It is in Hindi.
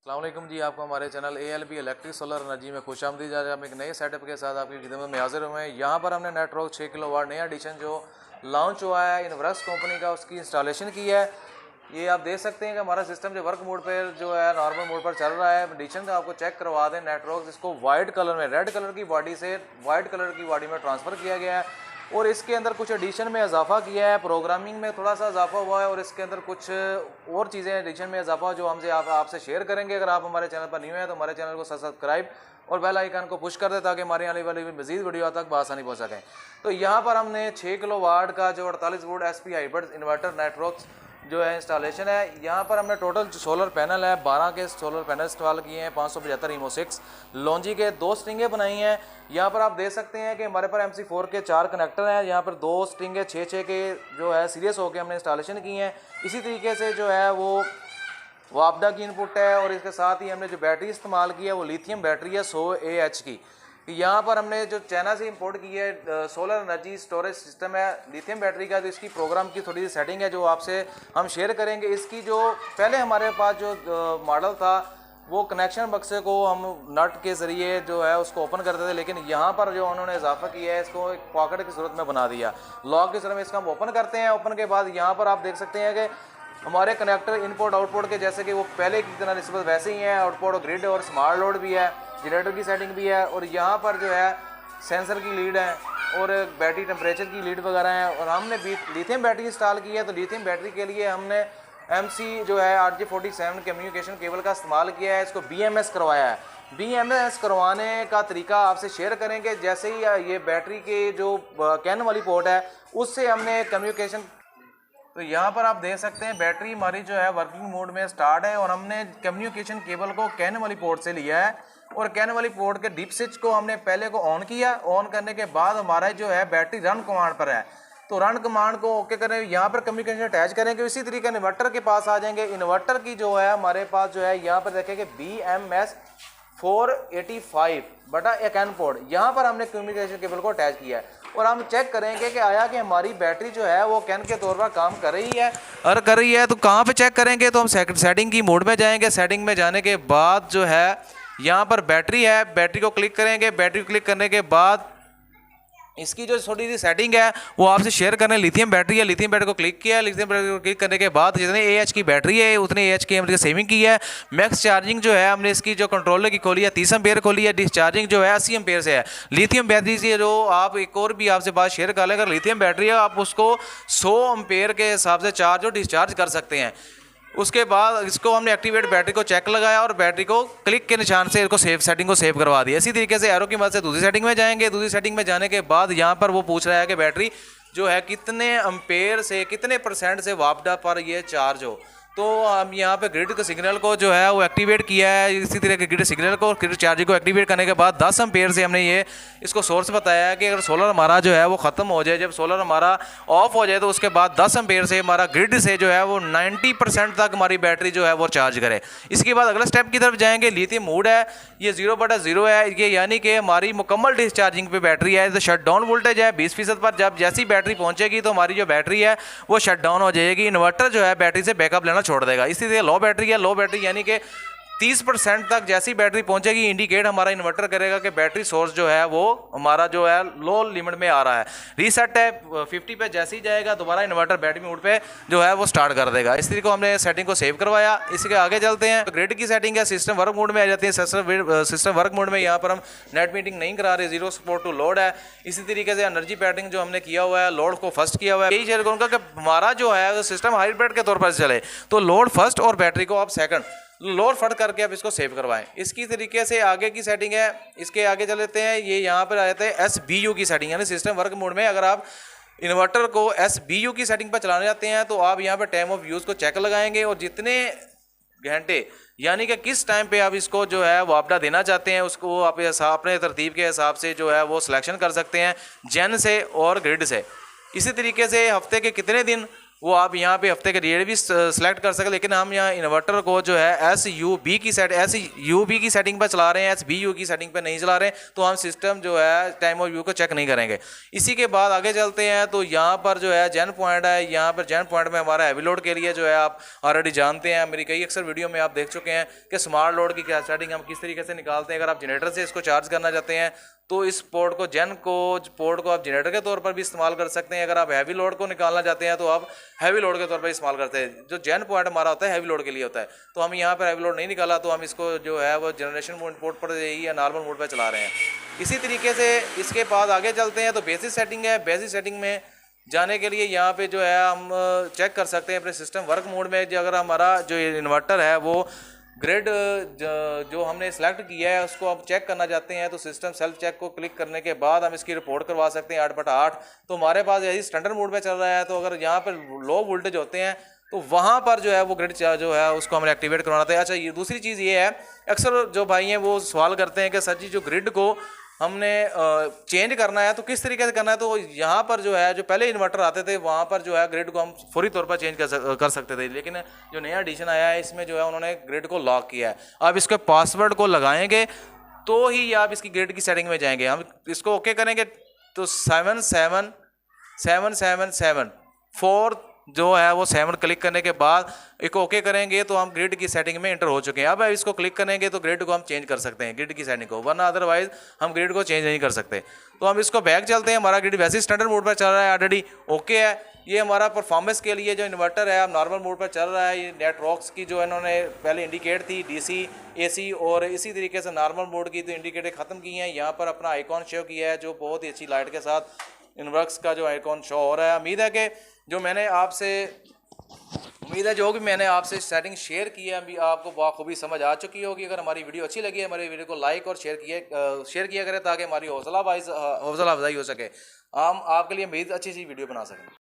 अस्सलाम वालेकुम जी, आपको हमारे channel ALP electric solar energy में खुशामदीद। आज हम एक नए सेटअप के साथ आपकी खिदमत में हाजिर हुए हैं। यहाँ पर हमने नेटवर्क 6 किलोवाट नया एडिशन जो लॉन्च हुआ है इनवर्स कंपनी का, उसकी इंस्टॉलेशन की है। ये आप देख सकते हैं कि हमारा सिस्टम जो वर्क मोड पर जो है नॉर्मल मोड पर चल रहा है। एडिशन का आपको चेक करवा दें, नेटवर्क इसको वाइट कलर में, रेड कलर की बॉडी से वाइट कलर की बॉडी में ट्रांसफ़र किया गया है और इसके अंदर कुछ एडिशन में इजाफा किया है, प्रोग्रामिंग में थोड़ा सा इजाफा हुआ है और इसके अंदर कुछ और चीज़ें एडिशन में इजाफा जो हमसे आपसे शेयर करेंगे। अगर आप हमारे चैनल पर न्यू हैं तो हमारे चैनल को सब्सक्राइब और बेल आइकन को पुश कर दें ताकि हमारे आने वाली मजीद वीडियो तक बआसानी पहुँच सकें। तो यहाँ पर हमने 6 किलोवाट का जो 48 volt SP hybrid inverter network जो है इंस्टॉलेशन है। यहाँ पर हमने टोटल सोलर पैनल है 12 के सोलर पैनल इंस्टॉल किए हैं। 575 ईमो 6 लॉन्जी के 2 स्ट्रिंगें बनाई हैं। यहाँ पर आप देख सकते हैं कि हमारे पर MC4 के 4 कनेक्टर हैं। यहाँ पर 2 स्ट्रिंगें 6 के जो है सीरियस होकर हमने इंस्टॉलेशन की हैं। इसी तरीके से जो है वो वापडा की इनपुट है और इसके साथ ही हमने जो बैटरी इस्तेमाल की है वो लिथियम बैटरी है 100 AH की। यहाँ पर हमने जो चाइना से इंपोर्ट की है सोलर एनर्जी स्टोरेज सिस्टम है लिथियम बैटरी का। तो इसकी प्रोग्राम की थोड़ी सी सेटिंग है जो आपसे हम शेयर करेंगे। इसकी जो पहले हमारे पास जो मॉडल था वो कनेक्शन बक्से को हम नट के ज़रिए जो है उसको ओपन करते थे, लेकिन यहाँ पर जो उन्होंने इजाफा किया है इसको एक पॉकेट की सूरत में बना दिया। लॉक की सूरत में इसका हम ओपन करते हैं। ओपन के बाद यहाँ पर आप देख सकते हैं कि हमारे कनेक्टर इनपुट आउटपुट के जैसे कि वो पहले की तरह निस्बत वैसे ही हैं। आउटपुट और ग्रिड और स्मार्ट लोड भी है, जनरेटर की सेटिंग भी है और यहाँ पर जो है सेंसर की लीड है और बैटरी टेम्परेचर की लीड वगैरह है। और हमने लिथियम बैटरी इंस्टॉल की है। तो लिथियम बैटरी के लिए हमने MC जो है RJ47 कम्युनिकेशन केबल का इस्तेमाल किया है। इसको BMS करवाया है। BMS करवाने का तरीका आपसे शेयर करेंगे। जैसे ही ये बैटरी के जो कैन वाली पोर्ट है उससे हमने कम्युनिकेशन, तो यहाँ पर आप देख सकते हैं बैटरी हमारी जो है वर्किंग मोड में स्टार्ट है और हमने कम्युनिकेशन केबल को कैन वाली पोर्ट से लिया है और कैन वाली पोर्ट के डीप स्विच को हमने पहले को ऑन किया। ऑन करने के बाद हमारा जो है बैटरी रन कमांड पर है, तो रन कमांड को ओके करें। यहाँ पर कम्युनिकेशन अटैच करेंगे। इसी तरीके इन्वर्टर के पास आ जाएंगे। इन्वर्टर की जो है हमारे पास जो है यहाँ पर देखेंगे BMS 485 बटा एक एन पोर्ट, यहाँ पर हमने कम्युनिकेशन केबल को अटैच किया है और हम चेक करेंगे कि आया कि हमारी बैटरी जो है वो कैन के तौर पर काम कर रही है। अगर कर रही है तो कहाँ पे चेक करेंगे, तो हम सेटिंग की मोड में जाएंगे। सेटिंग में जाने के बाद जो है यहाँ पर बैटरी है, बैटरी को क्लिक करेंगे। बैटरी को क्लिक करने के बाद इसकी जो छोटी सी सेटिंग है वो आपसे शेयर करने। लिथियम बैटरी है, लिथियम बैटरी को क्लिक किया। लिथियम बैटरी को क्लिक करने के बाद जितने AH की बैटरी है उतने AH की हमने सेविंग की है। मैक्स चार्जिंग जो है हमने इसकी जो कंट्रोलर की खोली है 30 एम्पेयर खोली है। डिस्चार्जिंग जो है 80 एम्पेयर से है। लिथियम बैटरी से जो आप एक और भी आपसे बात शेयर कर लें, अगर लिथियम बैटरी है आप उसको 100 एम्पेयर के हिसाब से चार्ज और डिस्चार्ज कर सकते हैं। उसके बाद इसको हमने एक्टिवेट बैटरी को चेक लगाया और बैटरी को क्लिक के निशान से इसको सेटिंग को सेव करवा दिया। इसी तरीके से एरो की मदद से दूसरी सेटिंग में जाएंगे। दूसरी सेटिंग में जाने के बाद यहाँ पर वो पूछ रहा है कि बैटरी जो है कितने एम्पेयर से कितने % से वापडा पर ये चार्ज हो। तो हम यहाँ पे ग्रिड के सिग्नल को जो है वो एक्टिवेट किया है। इसी तरह के ग्रिड सिग्नल को ग्रिड चार्जिंग को एक्टिवेट करने के बाद 10 एम्पेयर से हमने ये इसको सोर्स बताया है कि अगर सोलर हमारा जो है वो ख़त्म हो जाए, जब सोलर हमारा ऑफ हो जाए तो उसके बाद 10 एम्पेयर से हमारा ग्रिड से जो है वो 90% तक हमारी बैटरी जो है वो चार्ज करे। इसके बाद अगला स्टेप की तरफ जाएंगे। लिथियम मोड है, ये 0/0 है, ये यानी कि हमारी मुकम्मल डिस्चार्जिंग पे बैटरी है। तो शट डाउन वोल्टेज है 20% पर। जब जैसी बैटरी पहुंचेगी तो हमारी जो बैटरी है वो शट डाउन हो जाएगी। इन्वर्टर जो है बैटरी से बैकअप लेना छोड़ देगा। इसी तरह लो बैटरी है, लो बैटरी यानी कि 30% तक जैसी बैटरी पहुंचेगी इंडिकेट हमारा इन्वर्टर करेगा कि बैटरी सोर्स जो है वो हमारा जो है लो लिमिट में आ रहा है। रीसेट है 50 पे जैसे ही जाएगा दोबारा इन्वर्टर बैटरी मोड पे जो है वो स्टार्ट कर देगा। इस तरीके को हमने सेटिंग को सेव करवाया। इसके आगे चलते हैं। ग्रिड की सेटिंग है, सिस्टम वर्क मोड में आ जाती है। सिस्टम वर्क मोड में यहाँ पर हम नेट मीटिंग नहीं करा रहे, 0 सपोर्ट टू लोड है। इसी तरीके से एनर्जी पैटर्न जो हमने किया हुआ है, लोड को फर्स्ट किया हुआ है। यही शेयर करूँगा कि हमारा जो है सिस्टम हाइब्रिड के तौर पर चले तो लोड फर्स्ट और बैटरी को आप सेकंड, लोड फट करके आप इसको सेव करवाएं। इसकी तरीके से आगे की सेटिंग है। इसके आगे चल लेते हैं। ये यहाँ पर आ जाते हैं SBU की सेटिंग, यानी सिस्टम वर्क मोड में अगर आप इन्वर्टर को SBU की सेटिंग पर चलाने जाते हैं तो आप यहाँ पर टाइम ऑफ यूज़ को चेक लगाएंगे और जितने घंटे यानी कि किस टाइम पे आप इसको जो है वापडा देना चाहते हैं उसको आप अपने तरतीब के हिसाब से जो है वो सिलेक्शन कर सकते हैं जेन से और ग्रिड से। इसी तरीके से हफ्ते के कितने दिन वो आप यहाँ पे हफ्ते के रेट भी सेलेक्ट कर सकते, लेकिन हम यहाँ इन्वर्टर को जो है SUB की सेटिंग पर चला रहे हैं, SBU की सेटिंग पर नहीं चला रहे हैं, तो हम सिस्टम जो है टाइम ऑफ यूज़ को चेक नहीं करेंगे। इसी के बाद आगे चलते हैं तो यहाँ पर जो है जेन पॉइंट है, यहाँ पर जेन पॉइंट में हमारा हैवी लोड के लिए जो है आप ऑलरेडी जानते हैं, मेरी कई अक्सर वीडियो में आप देख चुके हैं कि स्मार्ट लोड की क्या सेटिंग हम किस तरीके से निकालते हैं। अगर आप जनरेटर से इसको चार्ज करना चाहते हैं तो इस पोर्ट को पोर्ट को आप जनरेटर के तौर पर भी इस्तेमाल कर सकते हैं। अगर आप हैवी लोड को निकालना चाहते हैं तो आप हैवी लोड के तौर पर इस्तेमाल करते हैं। जो जेन पॉइंट हमारा होता है हैवी लोड के लिए होता है, तो हम यहाँ पर हैवी लोड नहीं निकाला, तो हम इसको जो है वो जनरेशन पोर्ट पर यही या नॉर्मल मोड पर चला रहे हैं। इसी तरीके से इसके बाद आगे चलते हैं तो बेसिक सेटिंग है। बेसिक सेटिंग में जाने के लिए यहाँ पे जो है हम चेक कर सकते हैं अपने सिस्टम वर्क मोड में। जो अगर हमारा जो इन्वर्टर है वो ग्रिड जो हमने सेलेक्ट किया है उसको आप चेक करना चाहते हैं तो सिस्टम सेल्फ चेक को क्लिक करने के बाद हम इसकी रिपोर्ट करवा सकते हैं 8/8। तो हमारे पास यही स्टैंडर्ड मोड में चल रहा है, तो अगर यहाँ पर लो वोल्टेज होते हैं तो वहाँ पर जो है वो ग्रिड जो है उसको हमें एक्टिवेट करवाना था। अच्छा, ये दूसरी चीज़ ये है, अक्सर जो भाई हैं वो सवाल करते हैं कि सर जी जो ग्रिड को हमने चेंज करना है तो किस तरीके से करना है। तो यहाँ पर जो है जो पहले इन्वर्टर आते थे वहाँ पर जो है ग्रिड को हम फौरी तौर पर चेंज कर सकते थे, लेकिन जो नया एडिशन आया है इसमें जो है उन्होंने ग्रिड को लॉक किया है। अब इसके पासवर्ड को लगाएंगे तो ही आप इसकी ग्रिड की सेटिंग में जाएंगे। हम इसको ओके करेंगे तो 77774 जो है वो 7 क्लिक करने के बाद एक ओके करेंगे तो हम ग्रिड की सेटिंग में इंटर हो चुके हैं। अब इसको क्लिक करेंगे तो ग्रिड को हम चेंज कर सकते हैं, ग्रिड की सेटिंग को, वरना अदरवाइज हम ग्रिड को चेंज नहीं कर सकते। तो हम इसको बैक चलते हैं। हमारा ग्रिड वैसे ही स्टैंडर्ड मोड पर चल रहा है, ऑलरेडी ओके है। ये हमारा परफॉर्मेंस के लिए जो इन्वर्टर है अब नॉर्मल मोड पर चल रहा है। ये नेटवर्क्स की जो इन्होंने पहले इंडिकेट थी DC AC और इसी तरीके से नॉर्मल मोड की तो इंडिकेटर ख़त्म की हैं। यहाँ पर अपना आइकॉन शो किया है जो बहुत ही अच्छी लाइट के साथ इनवर्क्स का जो आइकॉन शो हो रहा है। उम्मीद है जो भी मैंने आपसे सेटिंग शेयर की है अभी आपको बखूबी समझ आ चुकी होगी। अगर हमारी वीडियो अच्छी लगी है हमारी वीडियो को लाइक और शेयर किया करें ताकि हमारी हौसला अफजाई हो सके, हम आपके लिए मज़ीद अच्छी वीडियो बना सकें।